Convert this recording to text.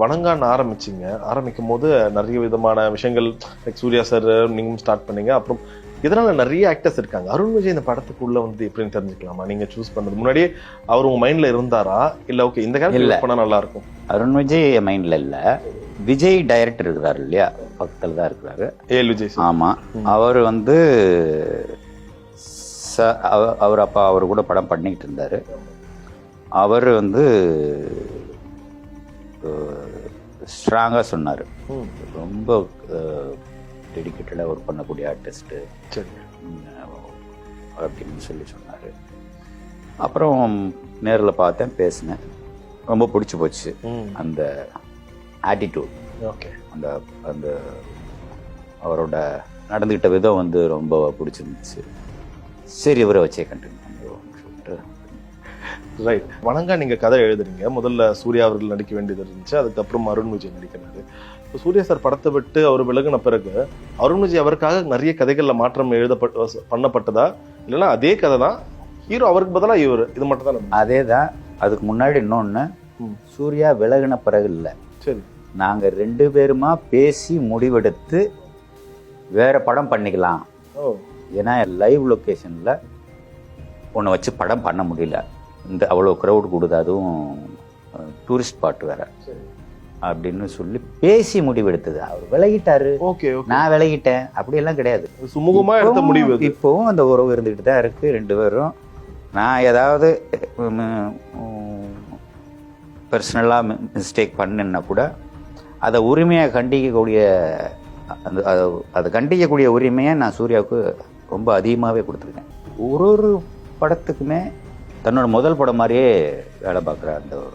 வணங்கான்னு ஆரம்பிக்கும் போது நிறைய விதமான விஷயங்கள் லைக் சூர்யா சார் நீங்களும் ஸ்டார்ட் பண்ணீங்க. அப்புறம் இதனால நிறைய ஆக்டர்ஸ் இருக்காங்க. அருண் விஜய் இந்த படத்துக்குள்ள வந்து எப்படின்னு தெரிஞ்சுக்கலாமா? நீங்க சூஸ் பண்ணது முன்னாடியே அவர் உங்க மைண்ட்ல இருந்தாரா, இல்ல ஓகே இந்த கேரக்டர் பண்ணா நல்லா இருக்கும்? அருண் விஜய் மைண்ட்ல இல்ல, விஜய் டைரக்டர் இருக்கிறாரு இல்லையா, பக்கத்துல தான் இருக்கிறாரு. ஏல் விஜய் சார். ஆமா, அவர் வந்து அவர் அப்பா அவர் கூட படம் பண்ணிக்கிட்டு இருந்தாரு. அவர் வந்து ஸ்ட்ராங்கா சொன்னாரு, ரொம்ப டெடிக்கேட்டடாக ஒர்க் பண்ணக்கூடிய ஆர்டிஸ்ட்டு அப்படின்னு சொல்லி சொன்னார். அப்புறம் நேரில் பார்த்தேன், பேசினேன், ரொம்ப பிடிச்சி போச்சு அந்த ஆட்டிடியூட். ஓகே, அந்த அந்த அவரோட நடந்துக்கிட்ட விதம் வந்து ரொம்ப பிடிச்சிருந்துச்சு. சரி, இவரை வச்சே கண்டினியூ பண்ணுவோம்னு சொல்லிட்டு. ரைட். வணங்கா நீங்க கதை எழுதுறீங்க. முதல்ல சூர்யா அவர்கள் நடிக்க வேண்டியது இருந்துச்சு, அதுக்கப்புறம் அருண் விஜய் நடிக்கிறாரு. சூர்யா சார் படத்தை விட்டு அவர் விலகின பிறகு அருண் விஜய் அவருக்காக நிறைய கதைகள்ல மாற்றம் பண்ணப்பட்டதா, இல்லைன்னா அதே கதை தான், ஹீரோ அவருக்கு பதிலாக இவர், இது மட்டும் தான்? அதே தான். அதுக்கு முன்னாடி இன்னொன்னு, சூர்யா விலகின பிறகு இல்லை, சரி, நாங்க 2 பேருமா பேசி முடிவெடுத்து வேற படம் பண்ணிக்கலாம். ஏன்னா லைவ் லொக்கேஷன்ல ஒன்று வச்சு படம் பண்ண முடியல, இந்த அவ்வளோ க்ரௌட் கொடுது, அதுவும் டூரிஸ்ட் ஸ்பாட் வேற அப்படின்னு சொல்லி பேசி முடிவெடுத்தது. அவர் விலகிட்டாரு, நான் விலகிட்டேன், அப்படியெல்லாம் கிடையாது. சுமூகமா எடுத்த முடிவு. இப்போவும் அந்த உறவு இருந்துகிட்டு தான் இருக்கு 2 பேரும். நான் ஏதாவது பர்சனலாக மிஸ்டேக் பண்ணேன்னா கூட அதை உரிமையாக கண்டிக்கக்கூடிய அதை கண்டிக்கக்கூடிய உரிமையை நான் சூர்யாவுக்கு ரொம்ப அதிகமாகவே கொடுத்துருக்கேன். ஒரு படத்துக்குமே தன்னோட முதல் படம் மாதிரியே வேலை பார்க்குற அந்த ஒரு